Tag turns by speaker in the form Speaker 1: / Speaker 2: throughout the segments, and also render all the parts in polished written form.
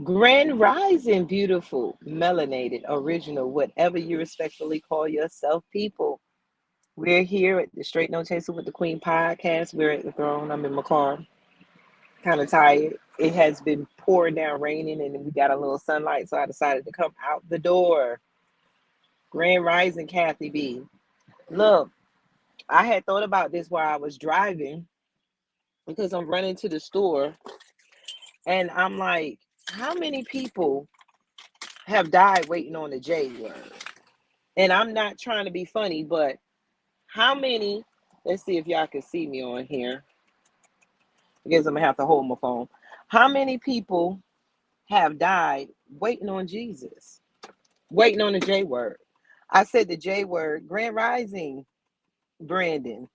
Speaker 1: Grand Rising, beautiful, melanated, original, whatever you respectfully call yourself, people. We're here at the Straight No Chaser with the Queen podcast. We're at the throne. I'm in my car, kind of tired. It has been pouring down, raining, and we got a little sunlight, so I decided to come out the door. Grand Rising, Kathy B. Look, I had thought about this while I was driving because I'm running to the store, and I'm like, how many people have died waiting on the J word? And I'm not trying to be funny, but how many, let's see if y'all can see me on here. I guess I'm gonna have to hold my phone. How many people have died waiting on Jesus? Waiting on the J word. I said the J word, Grand Rising, Brandon.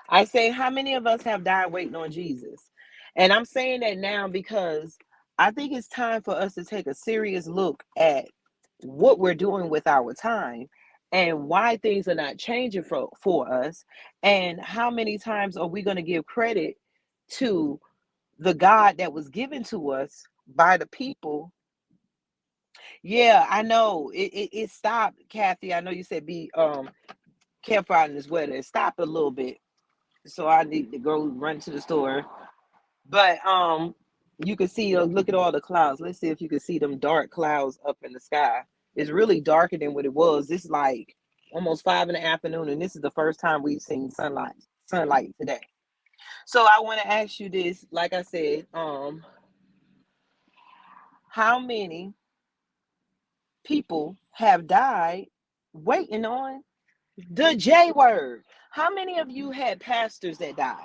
Speaker 1: I say, how many of us have died waiting on Jesus? And I'm saying that now because I think it's time for us to take a serious look at what we're doing with our time and why things are not changing for us. And how many times are we going to give credit to the God that was given to us by the people? Yeah, I know it stopped, Kathy. I know you said be careful out in this weather. It stopped a little bit, so I need to go run to the store. But you can see, look at all the clouds. Let's see if you can see them dark clouds up in the sky. It's really darker than what it was. It's like almost 5 in the afternoon, and this is the first time we've seen sunlight today. So I want to ask you this, like I said, how many people have died waiting on the J word? How many of you had pastors that died?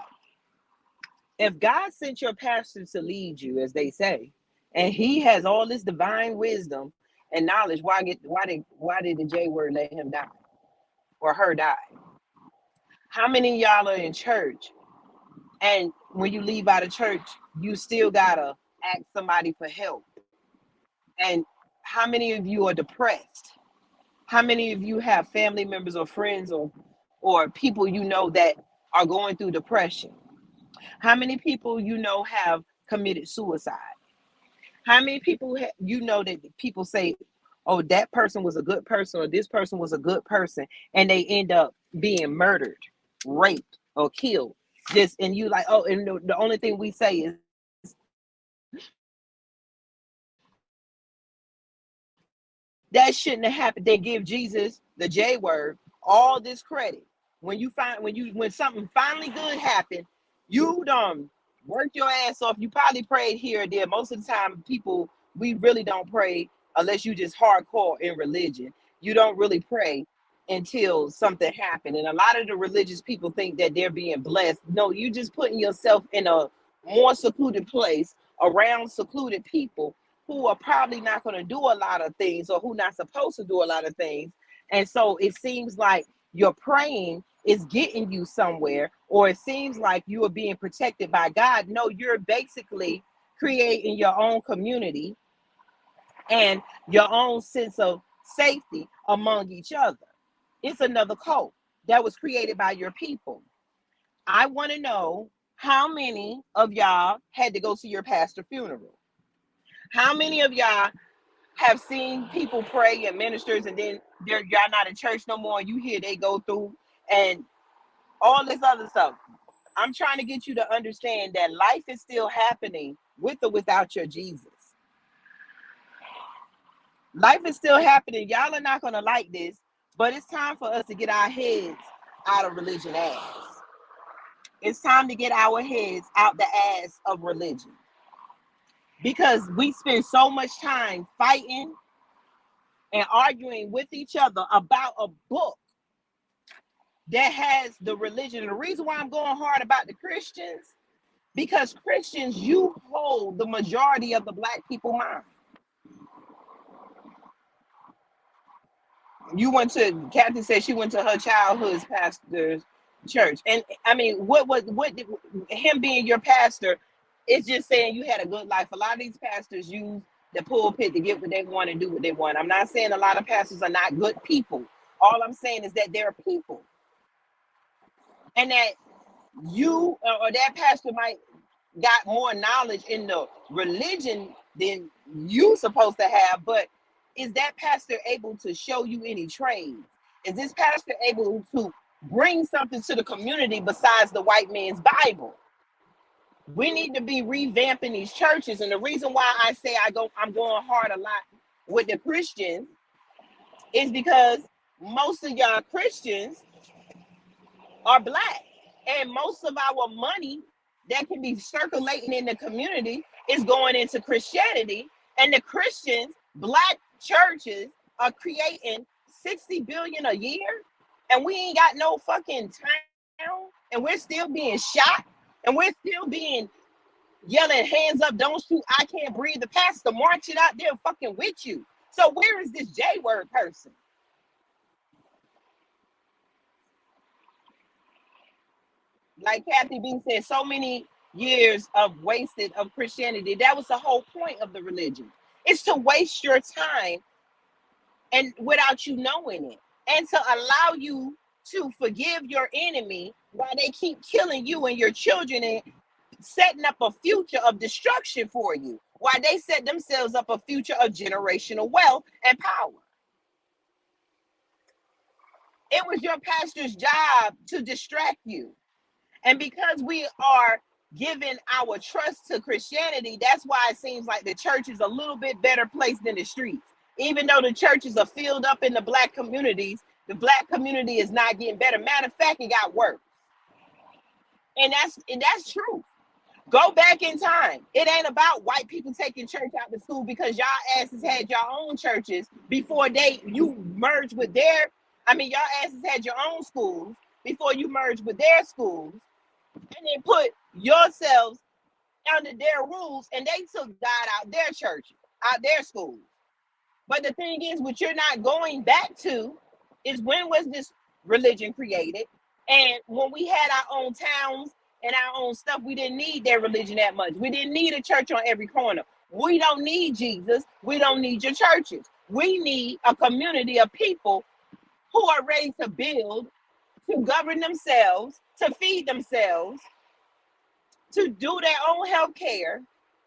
Speaker 1: If God sent your pastor to lead you, as they say, and he has all this divine wisdom and knowledge, why did the J word let him die or her die? How many of y'all are in church, and when you leave out of church, you still gotta ask somebody for help? And how many of you are depressed? How many of you have family members or friends or people you know that are going through depression? How many people you know have committed suicide? How many people you know that people say, "Oh, that person was a good person," or "This person was a good person," and they end up being murdered, raped, or killed? Just and you like, oh, and the only thing we say is that shouldn't have happened. They give Jesus the J word all this credit. When something finally good happened, you done worked your ass off. You probably prayed here or there. Most of the time, people, we really don't pray unless you just hardcore in religion. You don't really pray until something happened. And a lot of the religious people think that they're being blessed. No, you just putting yourself in a more secluded place around secluded people who are probably not going to do a lot of things or who not supposed to do a lot of things. And so it seems like your praying is getting you somewhere, or it seems like you are being protected by God. No, you're basically creating your own community and your own sense of safety among each other. It's another cult that was created by your people. I want to know how many of y'all had to go to your pastor funeral? How many of y'all have seen people pray and ministers, and then y'all not in church no more, and you hear they go through and all this other stuff? I'm trying to get you to understand that life is still happening with or without your Jesus. Life is still happening. Y'all are not going to like this, but it's time for us to get our heads out of religion ass. It's time to get our heads out the ass of religion, because we spend so much time fighting and arguing with each other about a book that has the religion. And the reason why I'm going hard about the Christians, because Christians, you hold the majority of the black people mind. You went to, Kathy said she went to her childhood's pastor's church. And I mean, what did him being your pastor, it's just saying you had a good life. A lot of these pastors use the pulpit to get what they want and do what they want. I'm not saying a lot of pastors are not good people. All I'm saying is that they're people, and that you or that pastor might got more knowledge in the religion than you supposed to have, but is that pastor able to show you any trades? Is this pastor able to bring something to the community besides the white man's Bible? We need to be revamping these churches. And the reason why I say I'm going hard a lot with the Christians is because most of y'all Christians are black. And most of our money that can be circulating in the community is going into Christianity. And the Christians, black churches, are creating 60 billion a year. And we ain't got no fucking town. And we're still being shot. And we're still being yelling, hands up, don't shoot, I can't breathe. The pastor marching out there fucking with you. So where is this J-word person? Like Kathy B said, so many years of wasted of Christianity. That was the whole point of the religion. It's to waste your time and without you knowing it. And to allow you to forgive your enemy while they keep killing you and your children and setting up a future of destruction for you, while they set themselves up a future of generational wealth and power. It was your pastor's job to distract you. And because we are giving our trust to Christianity, that's why it seems like the church is a little bit better placed than the streets. Even though the churches are filled up in the black communities, the black community is not getting better. Matter of fact, it got worse. And that's true. Go back in time. It ain't about white people taking church out to school, because y'all asses had your own churches before you merged with their, y'all asses had your own schools before you merged with their schools, and then put yourselves under their rules, and they took God out their churches, out their schools. But the thing is, what you're not going back to is, when was this religion created? And when we had our own towns and our own stuff, we didn't need their religion that much. We didn't need a church on every corner. We don't need Jesus. We don't need your churches. We need a community of people who are ready to build, to govern themselves, to feed themselves, to do their own health care,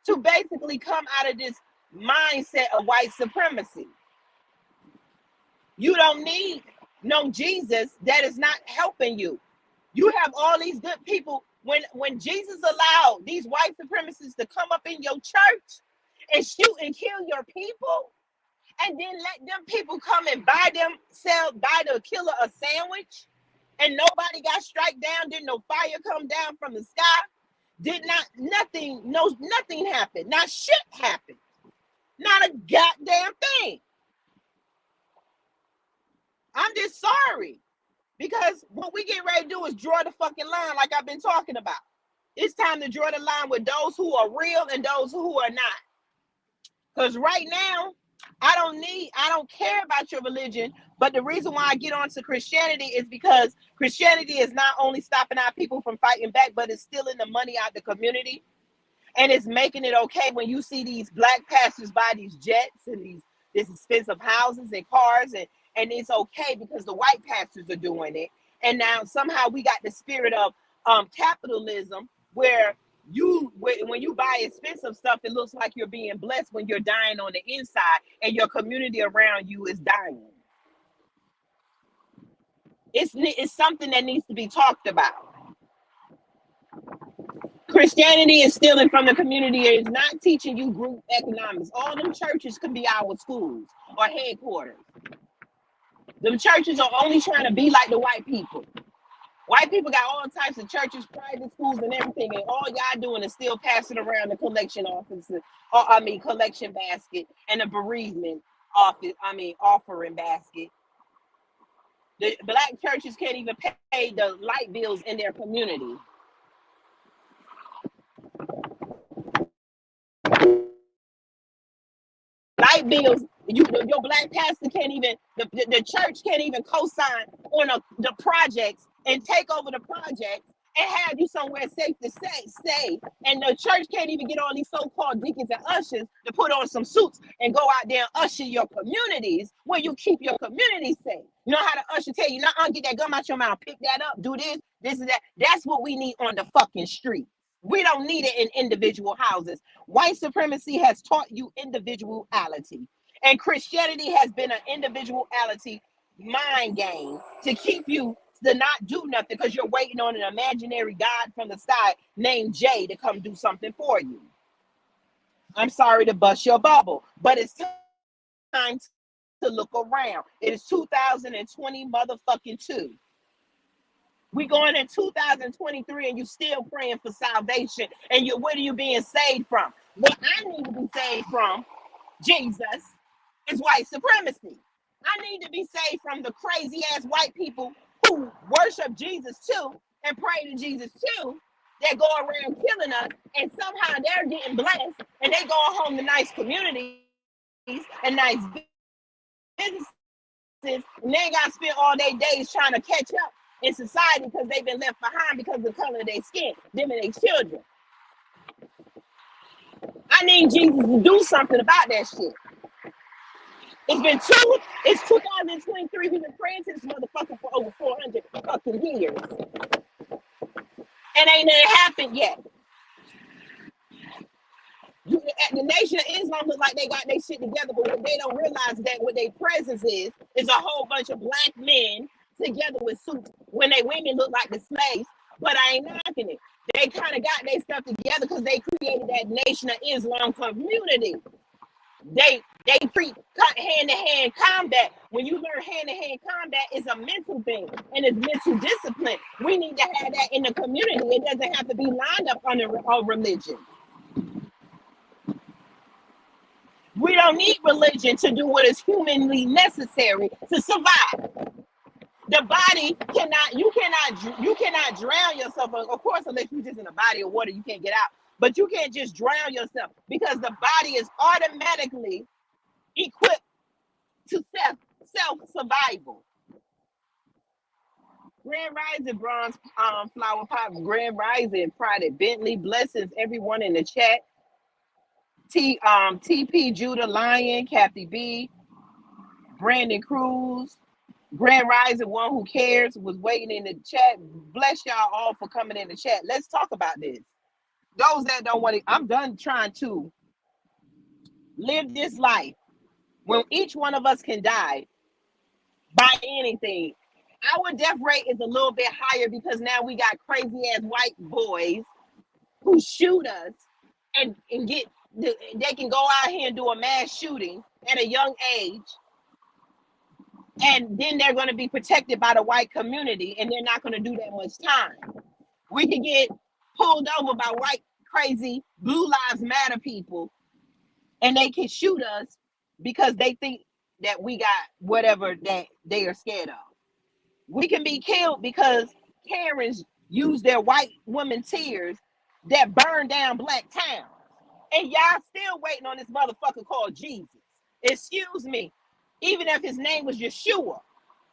Speaker 1: to basically come out of this mindset of white supremacy. You don't need no Jesus that is not helping you. You have all these good people. When Jesus allowed these white supremacists to come up in your church and shoot and kill your people, and then let them people come and buy the killer a sandwich, and nobody got struck down, didn't no fire come down from the sky, nothing happened, not shit happened, not a goddamn thing. I'm just sorry, because what we get ready to do is draw the fucking line, like I've been talking about. It's time to draw the line with those who are real and those who are not. Because right now, I don't care about your religion, but the reason why I get onto Christianity is because Christianity is not only stopping our people from fighting back, but it's stealing the money out of the community. And it's making it okay when you see these black pastors buy these jets and these expensive houses and cars, and it's okay because the white pastors are doing it. And now somehow we got the spirit of capitalism, where when you buy expensive stuff, it looks like you're being blessed when you're dying on the inside and your community around you is dying. It's something that needs to be talked about. Christianity is stealing from the community. It's not teaching you group economics. All them churches could be our schools or headquarters. Them churches are only trying to be like the white people. White people got all types of churches, private schools, and everything, and all y'all doing is still passing around the collection office, collection basket, and the bereavement office, offering basket. The black churches can't even pay the light bills in their community. Light bills, your black pastor can't even, the church can't even co-sign on the projects and take over the projects and have you somewhere safe to stay. And the church can't even get all these so-called deacons and ushers to put on some suits and go out there and usher your communities where you keep your community safe. You know how the usher tell you, get that gum out your mouth, pick that up, do this and that. That's what we need on the fucking street. We don't need it in individual houses. White supremacy has taught you individuality, and Christianity has been an individuality mind game to keep you to not do nothing because you're waiting on an imaginary God from the sky named Jay to come do something for you. I'm sorry to bust your bubble, but it's time to look around. It is 2020 motherfucking 2. We going in 2023 and you still praying for salvation. And what are you being saved from? What I need to be saved from, Jesus, is white supremacy. I need to be saved from the crazy ass white people who worship Jesus too and pray to Jesus too, that go around killing us, and somehow they're getting blessed and they going home to nice communities and nice businesses, and they ain't got to spend all their days trying to catch up in society because they've been left behind because of the color of their skin, them and their children. I need Jesus to do something about that shit. It's 2023. We've been praying to this motherfucker for over 400 fucking years. And ain't nothing happened yet. The Nation of Islam look like they got their shit together, but what they don't realize is that what their presence is a whole bunch of black men together with suits when they women look like the slaves. But I ain't knocking it. They kind of got their stuff together because they created that Nation of Islam community. They treat hand-to-hand combat. When you learn hand-to-hand combat, it's a mental thing and it's mental discipline. We need to have that in the community. It doesn't have to be lined up under a religion. We don't need religion to do what is humanly necessary to survive. The body you cannot drown yourself. Of course, unless you're just in a body of water, you can't get out. But you can't just drown yourself because the body is automatically equipped to self-survival. Grand Rising, Bronze Flower Pop, Grand Rising, Pride, Bentley, blessings, everyone in the chat. TP, Judah, Lion, Kathy B, Brandon Cruz, Grand Rising, One Who Cares, was waiting in the chat. Bless y'all all for coming in the chat. Let's talk about this. Those that don't want to, I'm done trying to live this life when each one of us can die by anything. Our death rate is a little bit higher because now we got crazy ass white boys who shoot us and get, they can go out here and do a mass shooting at a young age, and then they're going to be protected by the white community and they're not going to do that much time. We can get pulled over by white crazy Blue Lives Matter people and they can shoot us because they think that we got whatever that they are scared of. We can be killed because Karens use their white woman tears that burn down black towns. And y'all still waiting on this motherfucker called Jesus. Excuse me. Even if his name was Yeshua,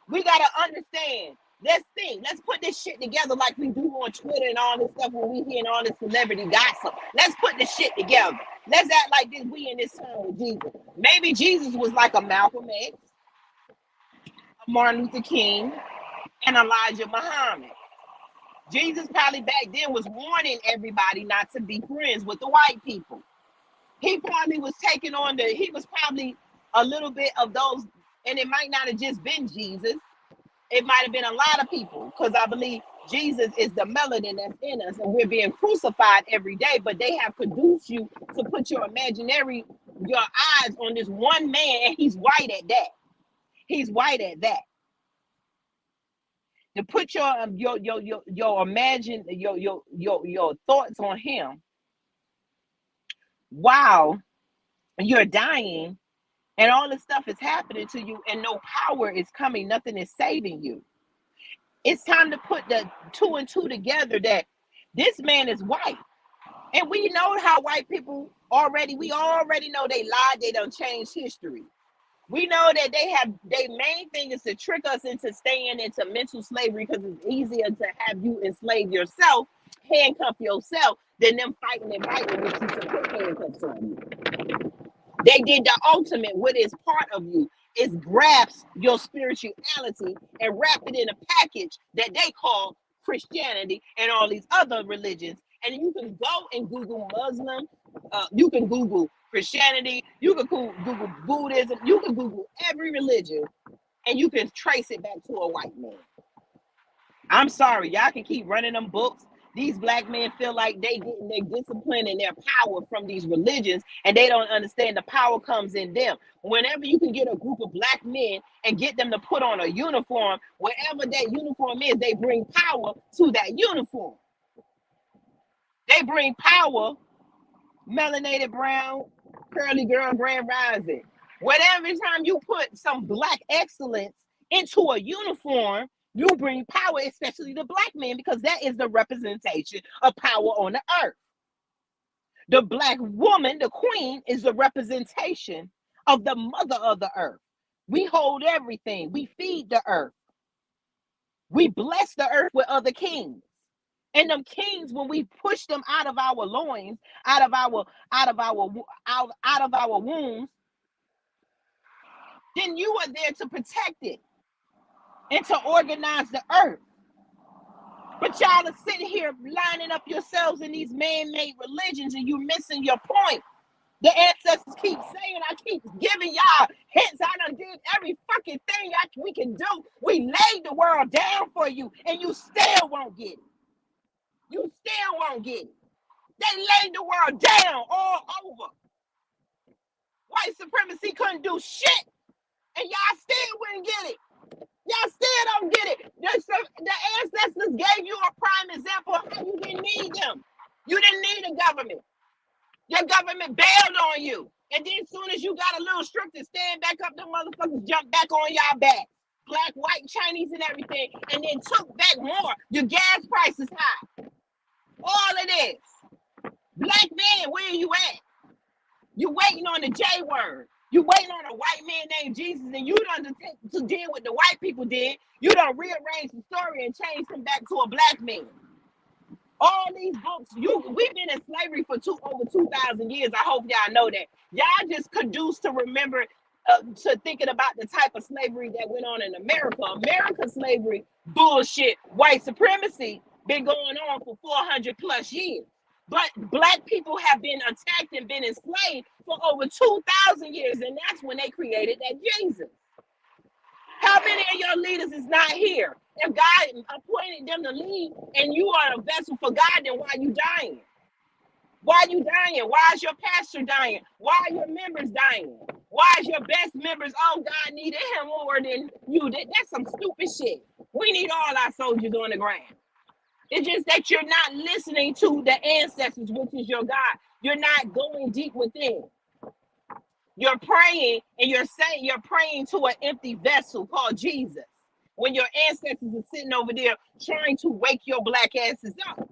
Speaker 1: we got to understand. Let's think. Let's put this shit together like we do on Twitter and all this stuff when we hear all this celebrity gossip. Let's put this shit together. Let's act like this. We in this time with Jesus. Maybe Jesus was like a Malcolm X, a Martin Luther King, and Elijah Muhammad. Jesus probably back then was warning everybody not to be friends with the white people. He probably was taking on he was probably a little bit of those, and it might not have just been Jesus. It might have been a lot of people, because I believe Jesus is the melanin that's in us, and we're being crucified every day, but they have produced you to put your eyes on this one man, and he's white at that. He's white at that. To put your thoughts on him while you're dying and all this stuff is happening to you and no power is coming, nothing is saving you. It's time to put the 2 and 2 together that this man is white. And we know how white people we already know they lied, they don't change history. We know that their main thing is to trick us into staying into mental slavery because it's easier to have you enslave yourself, handcuff yourself, than them fighting and fighting with you to put handcuffs on you. They did the ultimate. What is part of you is grasp your spirituality and wrap it in a package that they call Christianity and all these other religions And you can go and Google Muslim, you can Google Christianity, you can Google Buddhism, you can Google every religion, and you can trace it back to a white man. I'm sorry, y'all can keep running them books. These black men feel like they getting their discipline and their power from these religions, and they don't understand the power comes in them. Whenever you can get a group of black men and get them to put on a uniform, wherever that uniform is, they bring power to that uniform. They bring power, melanated brown, curly girl, grand rising. Whatever time you put some black excellence into a uniform, you bring power, especially the black man, because that is the representation of power on the earth. The black woman, the queen, is the representation of the mother of the earth. We hold everything. We feed the earth. We bless the earth with other kings. And them kings, when we push them out of our loins, out of our wombs, then you are there to protect it and to organize the earth. But y'all are sitting here lining up yourselves in these man-made religions, and you're missing your point. The ancestors keep saying, I keep giving y'all hints. I done did every fucking thing we can do. We laid the world down for you, and you still won't get it. You still won't get it. They laid the world down all over. White supremacy couldn't do shit, and y'all still wouldn't get it. Y'all still don't get it. The ancestors gave you a prime example of how you didn't need them. You didn't need a government. Your government bailed on you. And then as soon as you got a little strict to stand back up, the motherfuckers jumped back on y'all back. Black, white, Chinese, and everything. And then took back more. Your gas price is high. All of this. Black man, where are you at? You waiting on the J word. You waiting on a white man named Jesus, and you done to deal with the white people did. You done rearrange the story and change him back to a black man. All these books, we've been in slavery for over 2,000 years. I hope y'all know that. Y'all just conduce to remember, to thinking about the type of slavery that went on in America. American slavery, bullshit, white supremacy, been going on for 400 plus years. But black people have been attacked and been enslaved for over 2,000 years, and that's when they created that Jesus. How many of your leaders is not here? If God appointed them to lead and you are a vessel for God, then why are you dying? Why are you dying? Why is your pastor dying? Why are your members dying? Why is your best members, oh, God needed him more than you did? That's some stupid shit. We need all our soldiers on the ground. It's just that you're not listening to the ancestors, which is your God. You're not going deep within. You're praying, and you're praying to an empty vessel called Jesus. When your ancestors are sitting over there trying to wake your black asses up.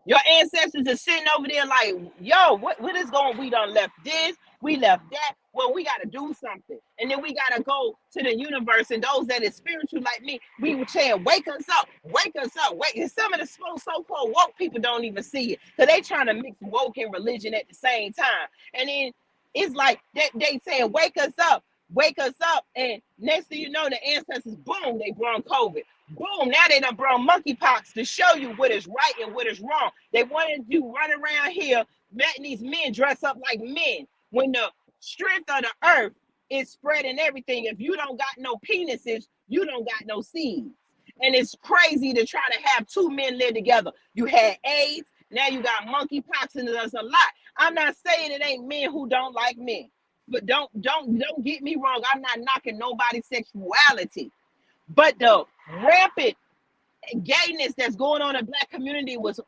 Speaker 1: Your ancestors are sitting over there like, yo, what is going on? We done left this, we left that. Well, we got to do something. And then we got to go to the universe. And those that is spiritual like me, we were saying, wake us up, wake us up. Wake. And some of the so-called woke people don't even see it. Because they trying to mix woke and religion at the same time. And then it's like they saying, wake us up. And next thing you know, the ancestors, boom, they brought COVID. Boom, now they done brought monkeypox to show you what is right and what is wrong. They wanted you run around here, letting these men dress up like men. When the strength of the earth is spreading everything, if you don't got no penises, you don't got no seeds. And it's crazy to try to have two men live together. You had AIDS, now you got monkeypox, and there's a lot. I'm not saying it ain't men who don't like men. But don't get me wrong. I'm not knocking nobody's sexuality. But the rampant gayness that's going on in the black community was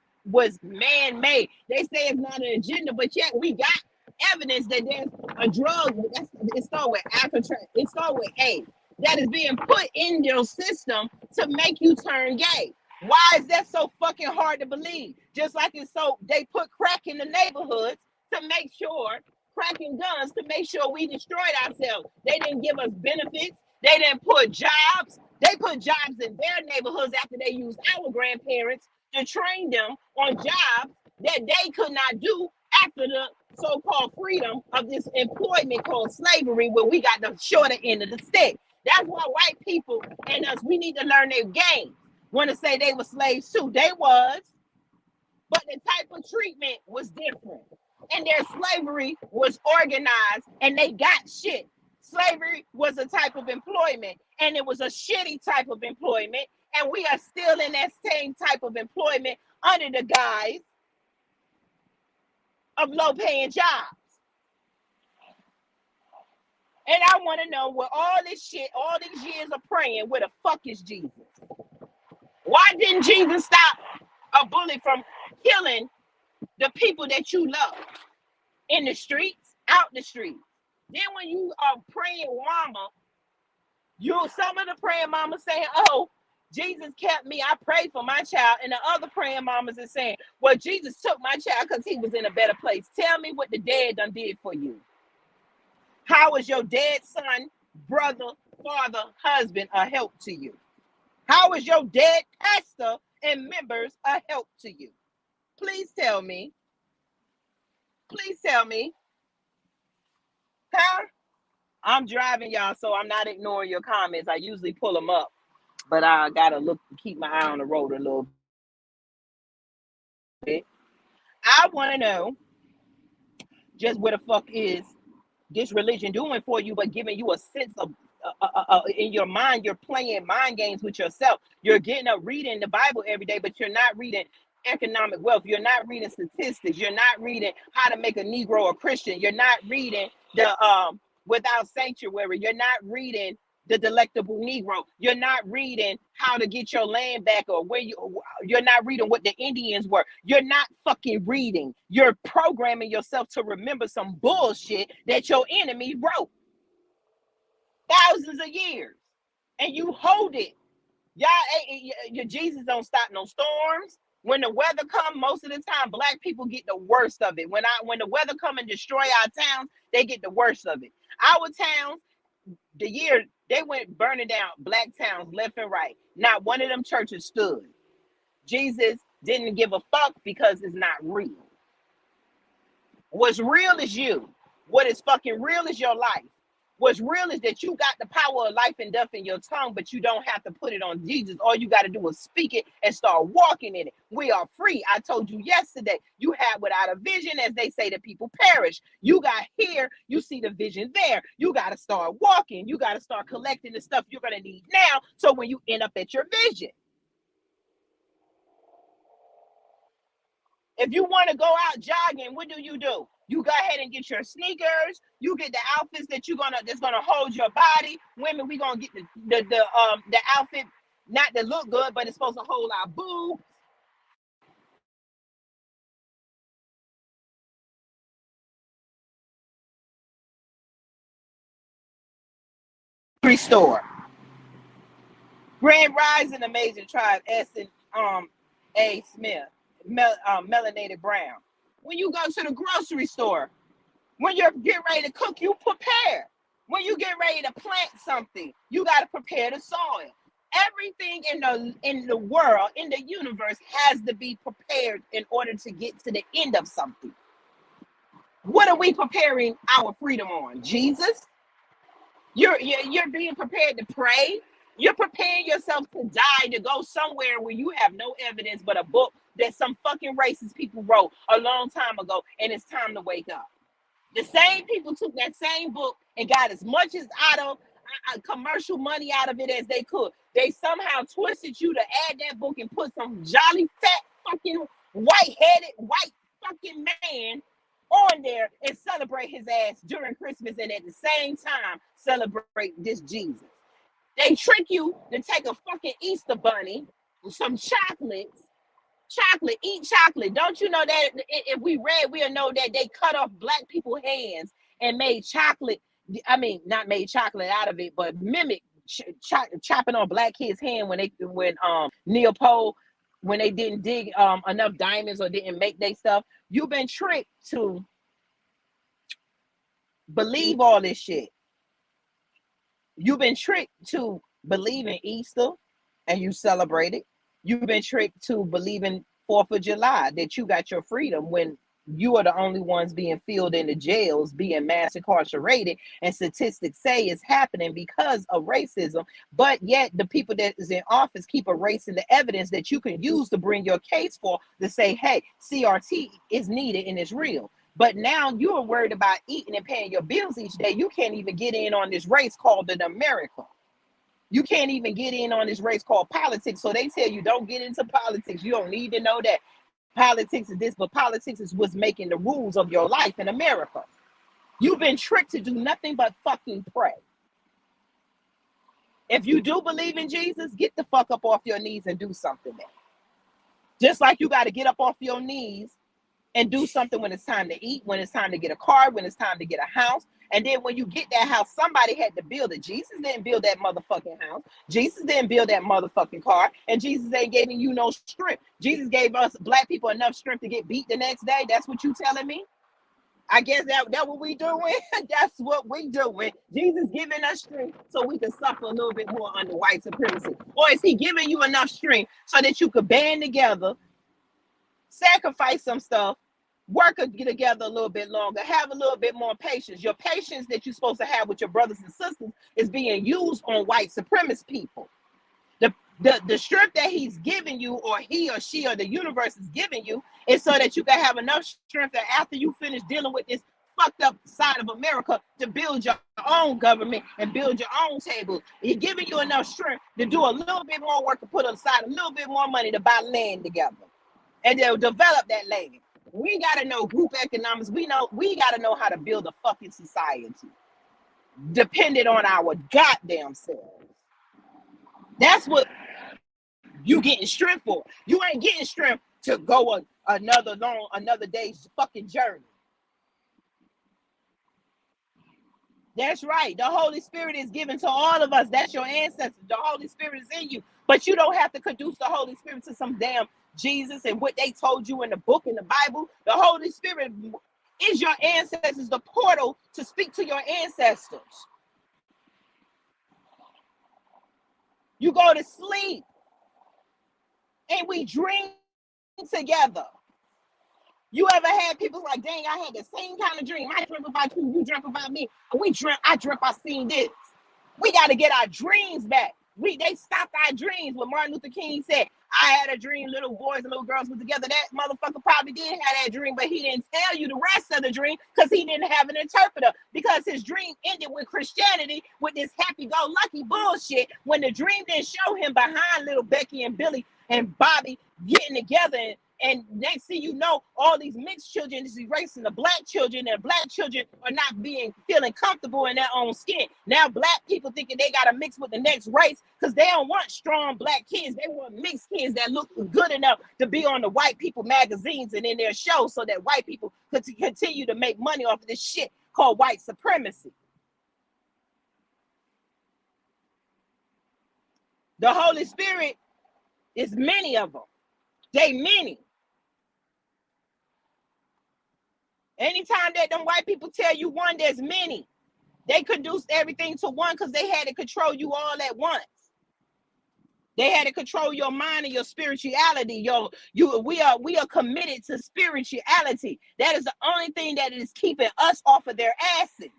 Speaker 1: man-made. They say it's not an agenda, but yet we got evidence that there's a drug. It starts with Alcatraz. It starts with A. That is being put in your system to make you turn gay. Why is that so fucking hard to believe? Just like it's so they put crack in the neighborhoods to make sure. Cracking guns to make sure we destroyed ourselves. They didn't give us benefits. They didn't put jobs. They put jobs in their neighborhoods after they used our grandparents to train them on jobs that they could not do after the so-called freedom of this employment called slavery, where we got the shorter end of the stick. That's why white people and us, we need to learn their game. want to say they were slaves too. They was, but the type of treatment was different. And their slavery was organized and they got shit. Slavery was a type of employment and it was a shitty type of employment. And we are still in that same type of employment under the guise of low paying jobs. And I want to know, with all this shit, all these years of praying, where the fuck is Jesus? Why didn't Jesus stop a bully from killing the people that you love in the streets, out the streets? Then when you are praying mama, some of the praying mamas saying, oh, Jesus kept me, I prayed for my child. And the other praying mamas is saying, well, Jesus took my child because he was in a better place. Tell me what the dead done did for you. How is your dead son, brother, father, husband a help to you? How is your dead pastor and members a help to you? Please tell me. Please tell me. Huh? I'm driving, y'all, so I'm not ignoring your comments. I usually pull them up, but I gotta look, keep my eye on the road a little bit. I want to know just what the fuck is this religion doing for you, but giving you a sense of in your mind, you're playing mind games with yourself. You're getting up reading the Bible every day, but you're not reading economic wealth. You're not reading statistics. You're not reading how to make a Negro a Christian. You're not reading the Without Sanctuary. You're not reading the Delectable Negro. You're not reading how to get your land back, or you're not reading what the Indians were. You're not fucking reading. You're programming yourself to remember some bullshit that your enemy wrote thousands of years, and you hold it. Y'all, your Jesus don't stop no storms. When the weather come, most of the time, black people get the worst of it. When the weather come and destroy our towns, they get the worst of it. Our towns, the year they went burning down black towns left and right. Not one of them churches stood. Jesus didn't give a fuck because it's not real. What's real is you. What is fucking real is your life. What's real is that you got the power of life and death in your tongue, but you don't have to put it on Jesus. All you got to do is speak it and start walking in it. We are free. I told you yesterday, you have without a vision, as they say, the people perish. You got here, you see the vision there. You got to start walking. You got to start collecting the stuff you're going to need now, so when you end up at your vision. If you want to go out jogging, what do? You go ahead and get your sneakers. You get the outfits that's gonna hold your body. Women, we gonna get the outfit not to look good, but it's supposed to hold our boobs. Store. Grand Rising, Amazing Tribe, S and A Smith, Melanated Brown. When you go to the grocery store, when you're getting ready to cook, you prepare. When you get ready to plant something, you got to prepare the soil. Everything in the world, in the universe, has to be prepared in order to get to the end of something. What are we preparing our freedom on? Jesus? You're being prepared to pray. You're preparing yourself to die, to go somewhere where you have no evidence but a book that some fucking racist people wrote a long time ago, and it's time to wake up. The same people took that same book and got as much as out of commercial money out of it as they could. They somehow twisted you to add that book and put some jolly fat fucking white-headed white fucking man on there and celebrate his ass during Christmas, and at the same time celebrate this Jesus. They trick you to take a fucking Easter bunny, some chocolates. Eat chocolate. Don't you know that if we read, we'll know that they cut off black people's hands and made chocolate. I mean, not made chocolate out of it, but mimic chopping on black kids' hand when Neopole, when they didn't dig enough diamonds or didn't make their stuff. You've been tricked to believe all this shit. You've been tricked to believe in Easter and you celebrate it. You've been tricked to believe in 4th of July, that you got your freedom when You are the only ones being filled in the jails, being mass incarcerated, and statistics say it's happening because of racism. But yet the people that is in office keep erasing the evidence that you can use to bring your case for, to say, hey, CRT is needed and it's real. But now you are worried about eating and paying your bills each day. You can't even get in on this race called an America. You can't even get in on this race called politics. So they tell you don't get into politics. You don't need to know that. Politics is this, but politics is what's making the rules of your life in America. You've been tricked to do nothing but fucking pray. If you do believe in Jesus, get the fuck up off your knees and do something there. Just like you got to get up off your knees and do something when it's time to eat, when it's time to get a car, when it's time to get a house. And then when you get that house, somebody had to build it. Jesus didn't build that motherfucking house. Jesus didn't build that motherfucking car. And Jesus ain't giving you no strength. Jesus gave us black people enough strength to get beat the next day. That's what you telling me? I guess that's what we doing. That's what we doing. Jesus giving us strength so we can suffer a little bit more under white supremacy. Or is he giving you enough strength so that you could band together, sacrifice some stuff, work together a little bit longer, have a little bit more patience? Your patience that you're supposed to have with your brothers and sisters is being used on white supremacist people. The strength that he's giving you, or he or she or the universe is giving you, is so that you can have enough strength that after you finish dealing with this fucked up side of America, to build your own government and build your own table. He's giving you enough strength to do a little bit more work, to put aside a little bit more money to buy land together. And they'll develop that land. We got to know group economics. We got to know how to build a fucking society dependent on our goddamn selves. That's what you getting strength for. You ain't getting strength to go another day's fucking journey. That's right. The Holy Spirit is given to all of us. That's your ancestors. The Holy Spirit is in you. But you don't have to conduce the Holy Spirit to some damn Jesus and what they told you in the book, in the Bible. The Holy Spirit is your ancestors, the portal to speak to your ancestors. You go to sleep and we dream together. You ever had people like, dang, I had the same kind of dream. I dreamt about you, you dreamt about me. I dreamt I seen this. We got to get our dreams back. They stopped our dreams when Martin Luther King said, I had a dream, little boys and little girls were together. That motherfucker probably did have that dream, but he didn't tell you the rest of the dream because he didn't have an interpreter, because his dream ended with Christianity, with this happy-go-lucky bullshit, when the dream didn't show him behind little Becky and Billy and Bobby getting together. And next thing you know, all these mixed children is erasing the black children, and black children are not feeling comfortable in their own skin. Now black people thinking they got to mix with the next race because they don't want strong black kids. They want mixed kids that look good enough to be on the white people magazines and in their shows, so that white people could continue to make money off of this shit called white supremacy. The Holy Spirit is many of them. They many. Anytime that them white people tell you one, there's many. They conduced everything to one because they had to control you all at once. They had to control your mind and your spirituality. We are committed to spirituality. That is the only thing that is keeping us off of their asses.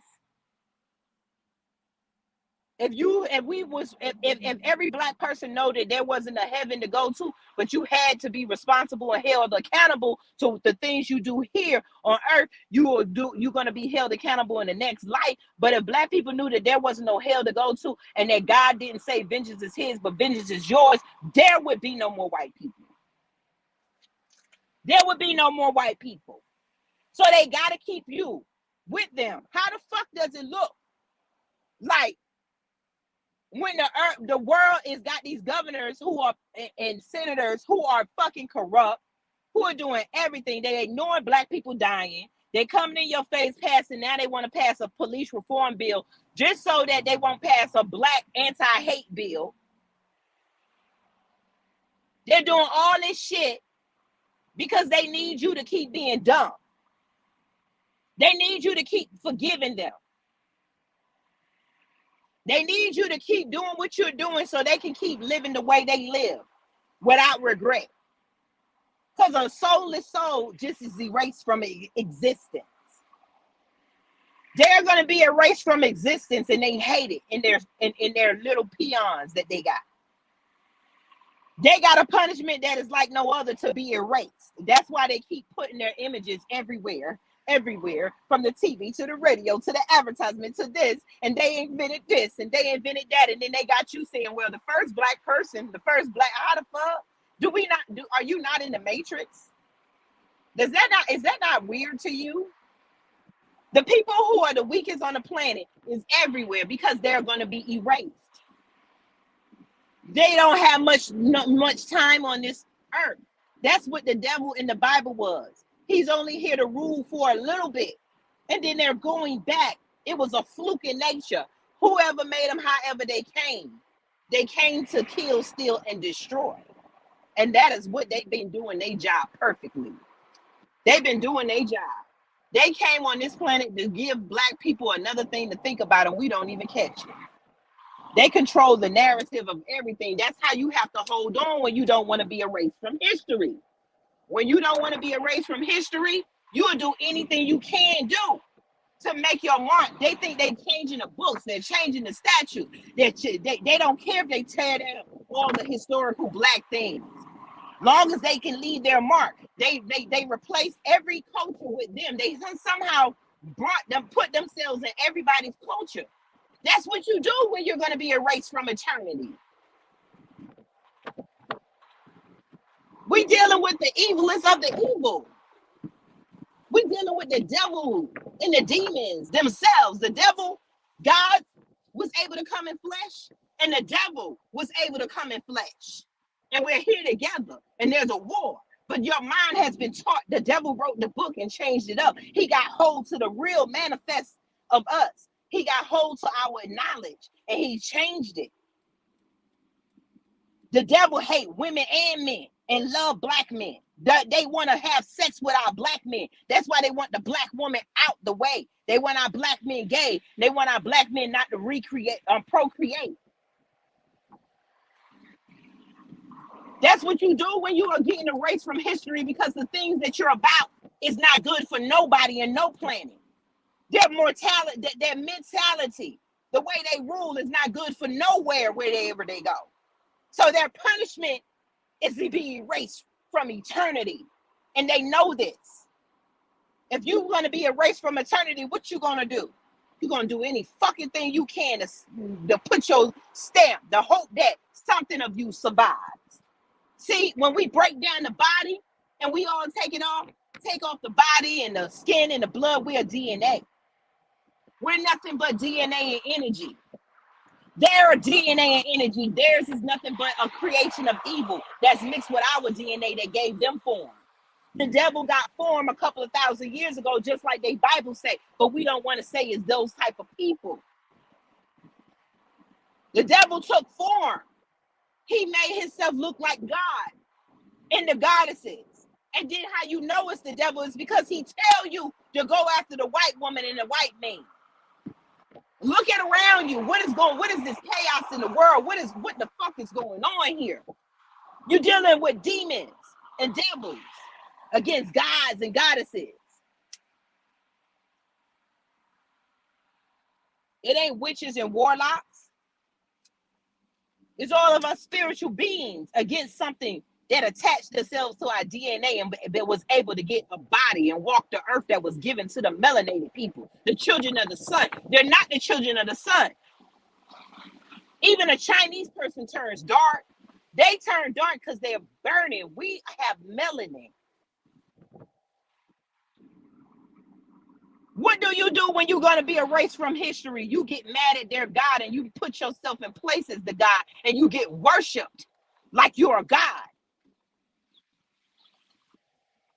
Speaker 1: If every black person know that there wasn't a heaven to go to, but you had to be responsible and held accountable to the things you do here on earth, you're going to be held accountable in the next life. But if black people knew that there wasn't no hell to go to, and that God didn't say vengeance is his, but vengeance is yours, there would be no more white people. There would be no more white people. So they got to keep you with them. How the fuck does it look like when the world has got these governors who are and senators who are fucking corrupt, who are doing everything? They ignoring black people dying. They coming in your face passing. Now they want to pass a police reform bill just so that they won't pass a black anti-hate bill. They're doing all this shit because they need you to keep being dumb. They need you to keep forgiving them. They need you to keep doing what you're doing so they can keep living the way they live without regret. Because a soulless soul just is erased from existence. They're going to be erased from existence, and they hate it in their little peons that they got. They got a punishment that is like no other, to be erased. That's why they keep putting their images everywhere, from the TV to the radio to the advertisement to this, and they invented this and they invented that, and then they got you saying, well, the first black person, how the fuck are you not in the Matrix? Is that not weird to you? The people who are the weakest on the planet is everywhere because they're going to be erased. They don't have much time on this earth. That's what the devil in the Bible was. He's only here to rule for a little bit, and then they're going back. It was a fluke in nature. Whoever made them, however they came to kill, steal, and destroy. And that is what they've been doing their job perfectly. They've been doing their job. They came on this planet to give black people another thing to think about, and we don't even catch it. They control the narrative of everything. That's how you have to hold on when you don't want to be erased from history. When you don't want to be erased from history, you'll do anything you can do to make your mark. They think they're changing the books. They're changing the statute. They don't care if they tear down all the historical black things. Long as they can leave their mark, they replace every culture with them. They somehow put themselves in everybody's culture. That's what you do when you're going to be erased from eternity. We're dealing with the evilest of the evil. We're dealing with the devil and the demons themselves. The devil, God, was able to come in flesh, and the devil was able to come in flesh. And we're here together, and there's a war. But your mind has been taught. The devil wrote the book and changed it up. He got hold to the real manifest of us. He got hold to our knowledge, and he changed it. The devil hate women and men and love black men. They want to have sex with our black men. That's why they want the black woman out the way. They want our black men gay. They want our black men not to procreate. That's what you do when you are getting erased from history, because the things that you're about is not good for nobody and no planet. Their mortality, their mentality, the way they rule is not good for nowhere wherever they go. So their punishment is to be erased from eternity. And they know this. If you're going to be erased from eternity, what you going to do? You're going to do any fucking thing you can to put your stamp, to hope that something of you survives. See, when we break down the body and we all take off the body and the skin and the blood, we are DNA. We're nothing but DNA and energy. Their DNA and energy, theirs is nothing but a creation of evil that's mixed with our DNA that gave them form. The devil got form a couple of thousand years ago, just like they Bible say, but we don't want to say it's those type of people. The devil took form. He made himself look like God and the goddesses. And then how you know it's the devil is because he tell you to go after the white woman and the white man. Look at around you. What is this chaos in the world? What the fuck is going on here? You're dealing with demons and devils against gods and goddesses. It ain't witches and warlocks. It's all of us spiritual beings against something that attached themselves to our DNA and that was able to get a body and walk the earth that was given to the melanated people, the children of the sun. They're not the children of the sun. Even a Chinese person turns dark. They turn dark because they're burning. We have melanin. What do you do when you're going to be erased from history? You get mad at their God and you put yourself in place as the God and you get worshipped like you're a God.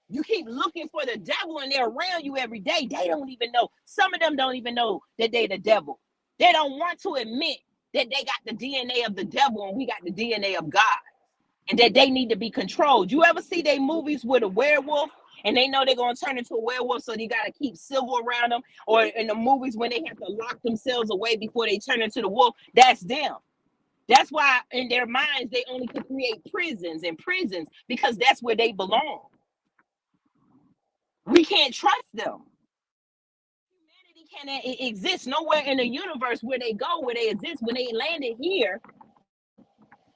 Speaker 1: You keep looking for the devil and they're around you every day. They don't even know. Some of them don't even know that they're the devil. They don't want to admit that they got the DNA of the devil and we got the DNA of God and that they need to be controlled. You ever see they movies with a werewolf? And they know they're going to turn into a werewolf, so they got to keep silver around them. Or in the movies when they have to lock themselves away before they turn into the wolf, that's them. That's why in their minds, they only can create prisons because that's where they belong. We can't trust them. Humanity can't exist nowhere in the universe where they go, where they exist. When they landed here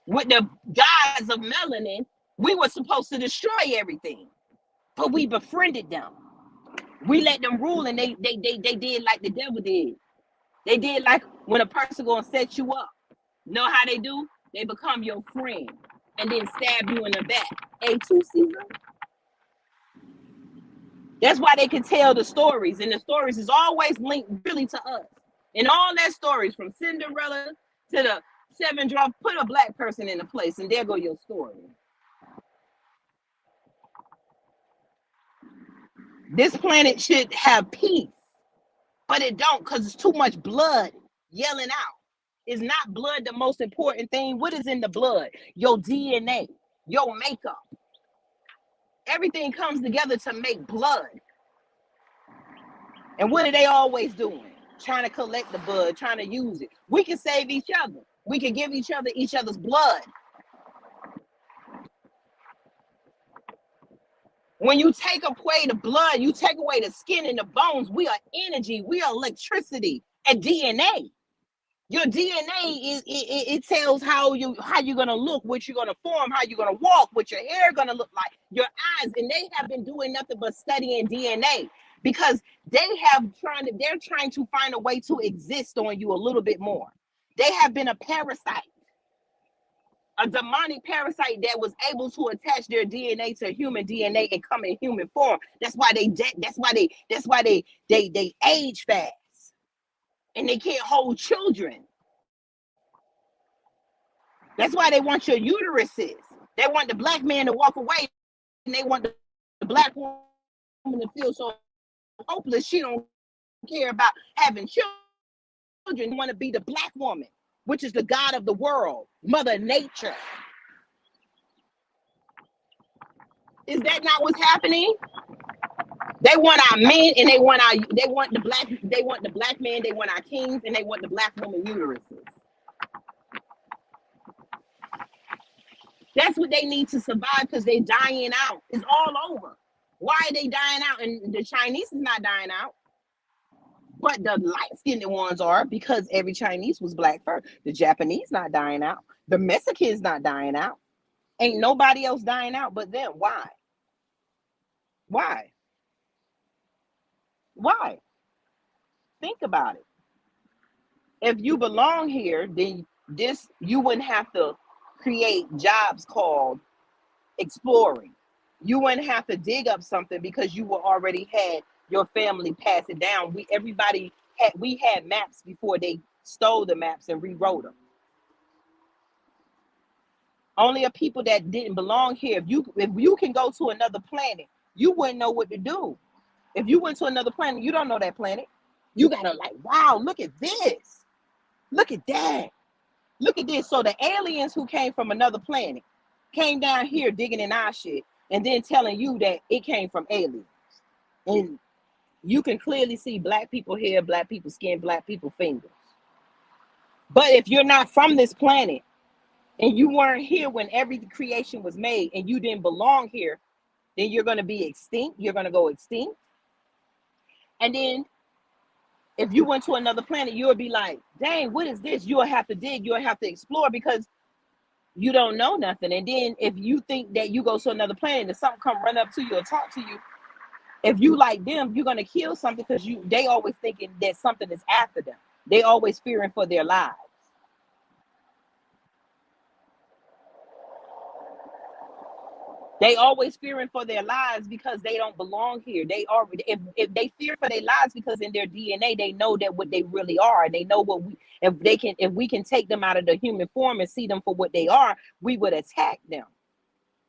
Speaker 1: with the guise of melanin, we were supposed to destroy everything, but we befriended them. We let them rule, and they did like the devil did. They did like when a person gonna set you up. Know how they do? They become your friend and then stab you in the back. A2 Caesar. That's why they can tell the stories, and the stories is always linked really to us. And all that stories from Cinderella to the seven dwarfs, put a black person in a place, and there go your story. This planet should have peace, but it don't, because it's too much blood yelling out. Is not blood the most important thing? What is in the blood? Your DNA, your makeup. Everything comes together to make blood. And what are they always doing? Trying to collect the blood, trying to use it. We can save each other. We can give each other's blood. When you take away the blood, you take away the skin and the bones. We are energy. We are electricity and DNA. Your DNA it tells how you're gonna look, what you're gonna form, how you're gonna walk, what your hair gonna look like, your eyes. And they have been doing nothing but studying DNA because they're trying to find a way to exist on you a little bit more. They have been a parasite, a demonic parasite that was able to attach their DNA to human DNA and come in human form. That's why they age fast. And they can't hold children. That's why they want your uteruses. They want the black man to walk away, and they want the black woman to feel so hopeless she don't care about having children. They want to be the black woman, which is the God of the world, Mother Nature. Is that not what's happening? They want our men, and they want the black man, they want our kings, and they want the black woman uteruses. That's what they need to survive, because they're dying out. It's all over. Why are they dying out? And the Chinese is not dying out, but the light-skinned ones are, because every Chinese was black first. The Japanese not dying out. The Mexicans not dying out. Ain't nobody else dying out but them. Why? Why? Why? Think about it. If you belong here, then you wouldn't have to create jobs called exploring. You wouldn't have to dig up something because you were already had your family pass it down. We had maps before they stole the maps and rewrote them. Only a people that didn't belong here. If you can go to another planet, you wouldn't know what to do. If you went to another planet, you don't know that planet. You gotta wow, look at this. Look at that. Look at this. So the aliens who came from another planet came down here digging in our shit and then telling you that it came from aliens. And you can clearly see black people hair, black people skin, black people fingers. But if you're not from this planet and you weren't here when every creation was made and you didn't belong here, then you're going to be extinct. You're going to go extinct. And then if you went to another planet, you'll be like, dang, what is this? You'll have to dig. You'll have to explore because you don't know nothing. And then if you think that you go to another planet and something come run up to you or talk to you, if you like them, you're going to kill something because they always thinking that something is after them. They always fearing for their lives. They always fearing for their lives because they don't belong here. They are, if they fear for their lives because in their DNA, they know that what they really are. They know if we can take them out of the human form and see them for what they are, we would attack them.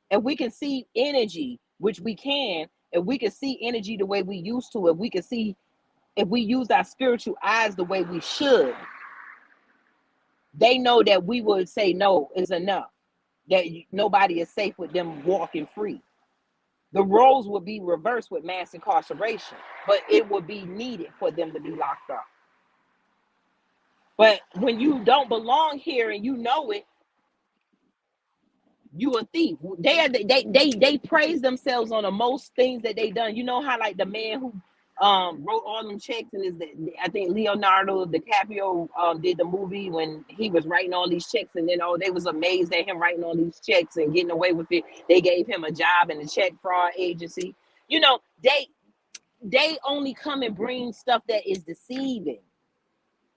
Speaker 1: If we can see energy, which we can, if we can see energy the way we used to, if we use our spiritual eyes the way we should, they know that we would say no is enough. That nobody is safe with them walking free. The roles would be reversed with mass incarceration, but it would be needed for them to be locked up. But when you don't belong here and you know it, You a thief. They praise themselves on the most things that they done. You know how like the man who wrote all them checks and is that I think Leonardo DiCaprio did the movie when he was writing all these checks and then they was amazed at him writing all these checks and getting away with it. They gave him a job in the check fraud agency. You know, they only come and bring stuff that is deceiving,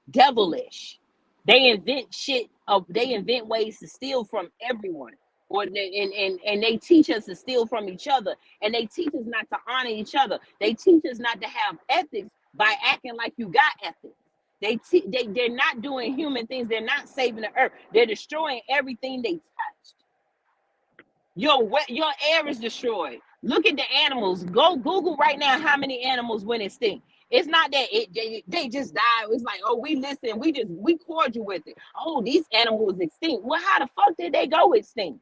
Speaker 1: devilish. They invent shit. They invent ways to steal from everyone, and they teach us to steal from each other, and they teach us not to honor each other. They teach us not to have ethics by acting like you got ethics. They're not doing human things. They're not saving the earth. They're destroying everything they touched. Your air is destroyed. Look at the animals. Go Google right now how many animals went extinct. It's not that they just died. It's like, oh, we listen, we cordial with it. Oh, these animals extinct. Well, how the fuck did they go extinct?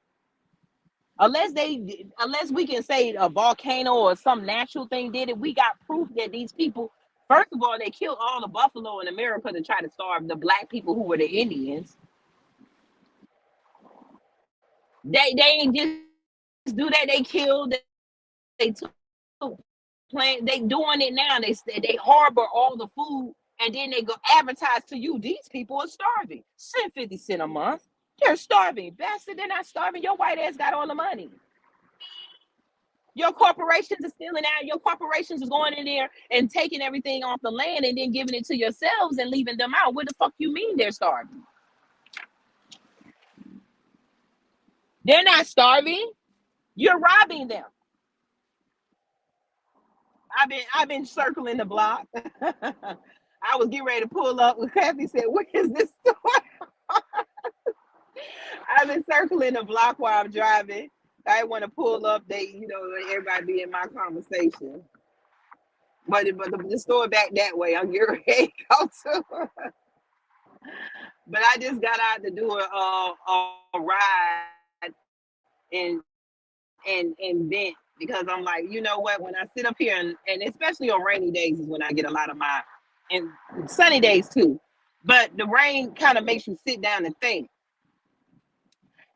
Speaker 1: Unless we can say a volcano or some natural thing did it, we got proof that these people, first of all, they killed all the buffalo in America to try to starve the black people who were the Indians. They ain't just do that. They killed. They took plant. They doing it now. They harbor all the food, and then they go advertise to you. These people are starving. Send 50 cents a month. They're starving. Bastard, they're not starving. Your white ass got all the money. Your corporations are stealing out. Your corporations is going in there and taking everything off the land and then giving it to yourselves and leaving them out. What the fuck you mean they're starving? They're not starving. You're robbing them. I've been circling the block. I was getting ready to pull up when Kathy said, "Where is this store?" I've been circling the block while I'm driving. I want to pull up. Everybody be in my conversation. But the store back that way. I'm getting ready to go to. But I just got out to do a ride and vent because I'm like, you know what? When I sit up here and especially on rainy days is when I get a lot of my and sunny days too. But the rain kind of makes you sit down and think.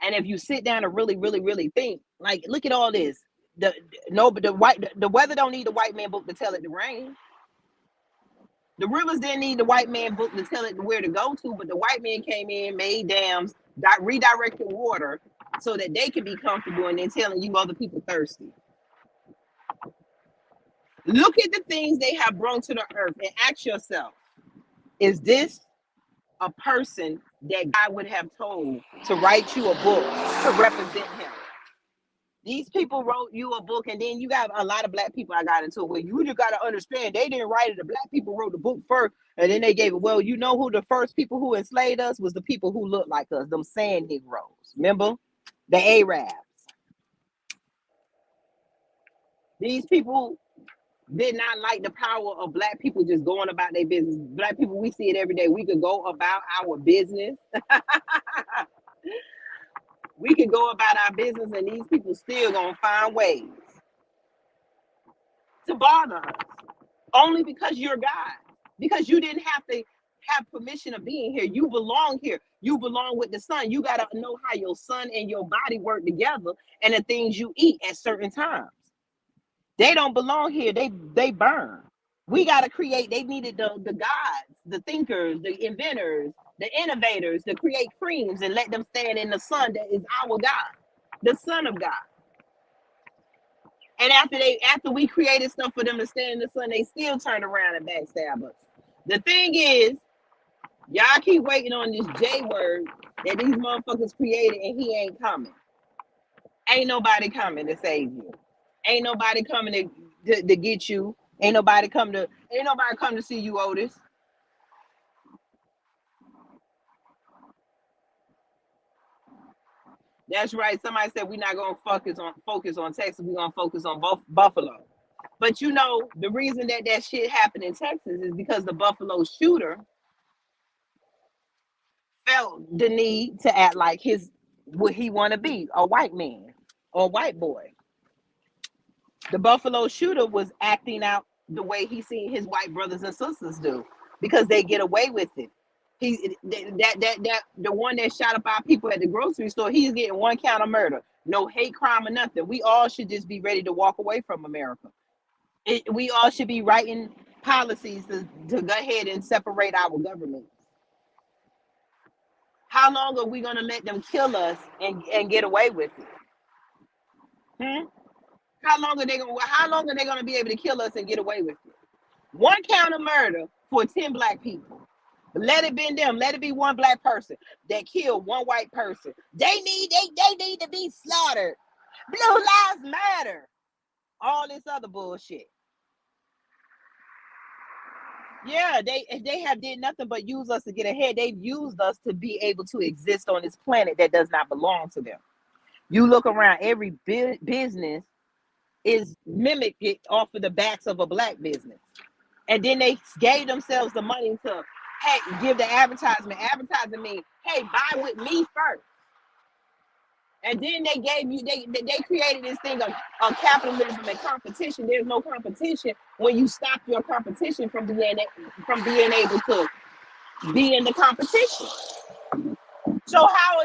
Speaker 1: And if you sit down and really, really, really think, like, look at all this. But the weather don't need the white man book to tell it to rain. The rivers didn't need the white man book to tell it where to go to, but the white man came in, made dams, redirected water so that they could be comfortable, and then telling you other people thirsty. Look at the things they have brought to the earth and ask yourself, is this a person that God would have told to write you a book to represent him? These people wrote you a book, and then you got a lot of black people I got into it. Well, you just got to understand, they didn't write it. The black people wrote the book first, and then they gave it. Well, you know who the first people who enslaved us was? The people who looked like us, them sand Negroes. Remember? The Arabs. These people did not like the power of black people just going about their business. Black people, we see it every day. We could go about our business. We could go about our business, and these people still gonna find ways to bother us. Only because you're God. Because you didn't have to have permission of being here. You belong here. You belong with the sun. You gotta know how your sun and your body work together and the things you eat at certain times. They don't belong here. They burn. We got to create. They needed the gods, the thinkers, the inventors, the innovators to create creams and let them stand in the sun that is our God, the Son of God. And after we created stuff for them to stand in the sun, they still turn around and backstab us. The thing is, y'all keep waiting on this J word that these motherfuckers created, and he ain't coming. Ain't nobody coming to save you. Ain't nobody coming to get you. Ain't nobody come to see you, Otis. That's right. Somebody said we're not gonna focus on Texas. We're gonna focus on Buffalo. But you know the reason that shit happened in Texas is because the Buffalo shooter felt the need to act like what he want to be, a white man or a white boy. The Buffalo shooter was acting out the way he seen his white brothers and sisters do because they get away with it. The one that shot up our people at the grocery store, he's getting one count of murder. no hate crime or nothing. We all should just be ready to walk away from America. We all should be writing policies to go ahead and separate our government. How long are we going to let them kill us and get away with it? Hmm? How long are they going to be able to kill us and get away with it? One count of murder for 10 black people. Let it be them. Let it be one black person that killed one white person. They need to be slaughtered. Blue lives matter. All this other bullshit. Yeah, they have did nothing but use us to get ahead. They've used us to be able to exist on this planet that does not belong to them. You look around, every business is mimicked it off of the backs of a black business. And then they gave themselves the money to, hey, give the advertisement. Advertising means, hey, buy with me first. And then they gave you, they created this thing of capitalism and competition. There's no competition when you stop your competition from being able to be in the competition. So how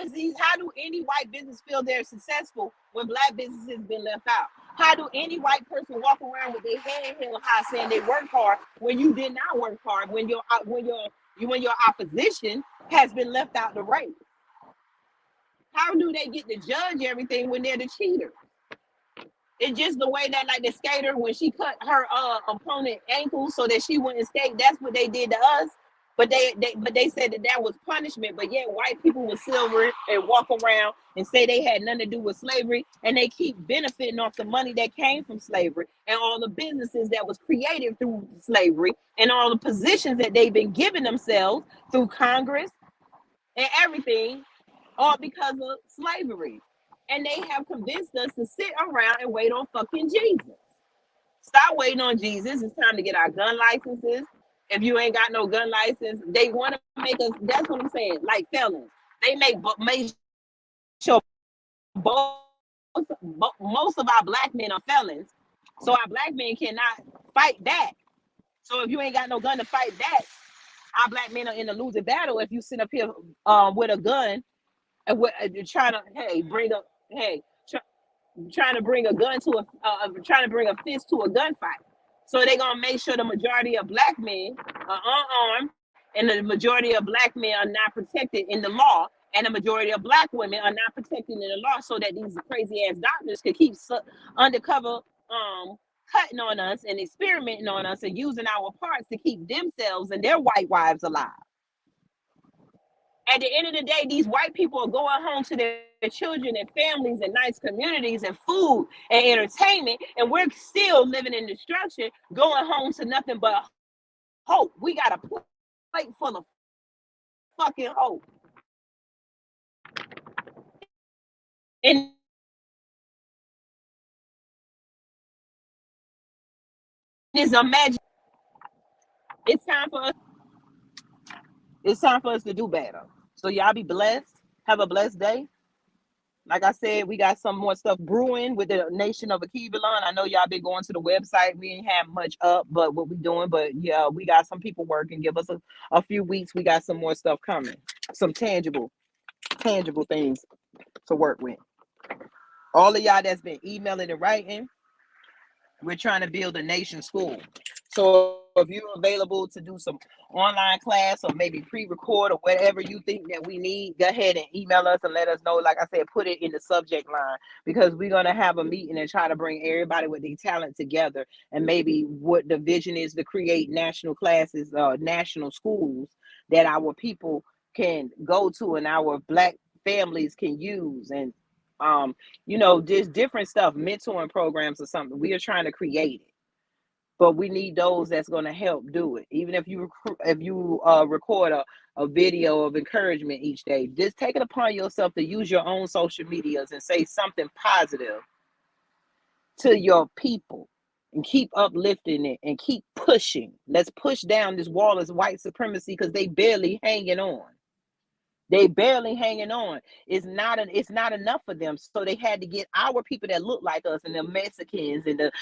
Speaker 1: do any white business feel they're successful when black businesses been left out? How do any white person walk around with their head held high saying they work hard when you did not work hard, when your opposition has been left out the race? How do they get to judge everything when they're the cheater? It's just the way that, like, the skater, when she cut her opponent ankle so that she wouldn't skate, that's what they did to us. But they said that was punishment. But yet white people with silver and walk around and say they had nothing to do with slavery, and they keep benefiting off the money that came from slavery and all the businesses that was created through slavery and all the positions that they've been giving themselves through Congress and everything, all because of slavery. And they have convinced us to sit around and wait on fucking Jesus. Stop waiting on Jesus. It's time to get our gun licenses. If you ain't got no gun license, they want to make us, that's what I'm saying, like felons. They make sure most of our black men are felons. So our black men cannot fight back. So if you ain't got no gun to fight back, our black men are in a losing battle if you sit up here with a gun and trying to, trying to bring a gun to trying to bring a fist to a gunfight. So they're gonna make sure the majority of black men are unarmed, and the majority of black men are not protected in the law, and the majority of black women are not protected in the law, so that these crazy ass doctors could keep undercover cutting on us and experimenting on us and using our parts to keep themselves and their white wives alive. At the end of the day, these white people are going home to their children and families and nice communities and food and entertainment, and we're still living in destruction, going home to nothing but hope. We got a plate full of fucking hope. And it's imagine it's time for us. It's time for us to do better. So y'all be blessed. Have a blessed day. Like I said, we got some more stuff brewing with the Nation of Akivalon. I know y'all been going to the website. We ain't have much up, but what we doing. But yeah, we got some people working. Give us a few weeks. We got some more stuff coming. Some tangible things to work with. All of y'all that's been emailing and writing, we're trying to build a nation school. So if you're available to do some online class or maybe pre-record or whatever you think that we need, go ahead and email us and let us know. Like I said, put it in the subject line, because we're going to have a meeting and try to bring everybody with their talent together. And maybe what the vision is to create national classes, national schools that our people can go to and our black families can use. And just different stuff, mentoring programs or something. We are trying to create it, but we need those that's going to help do it. Even if you record a video of encouragement each day, just take it upon yourself to use your own social medias and say something positive to your people and keep uplifting it and keep pushing. Let's push down this wall of white supremacy, because they barely hanging on. They barely hanging on. It's not enough for them. So they had to get our people that look like us, and the Mexicans and the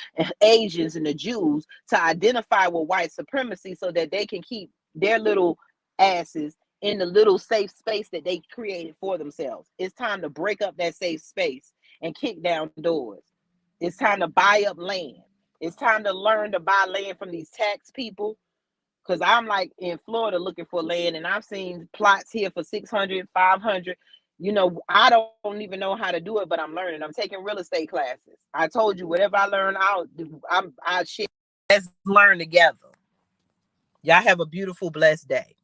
Speaker 1: Asians and the Jews, to identify with white supremacy so that they can keep their little asses in the little safe space that they created for themselves. It's time to break up that safe space and kick down doors. It's time to buy up land. It's time to learn to buy land from these tax people. Because I'm like in Florida looking for land, and I've seen plots here for 600, 500. I don't even know how to do it, but I'm learning. I'm taking real estate classes. I told you, whatever I learn, I share. Let's learn together. Y'all have a beautiful, blessed day.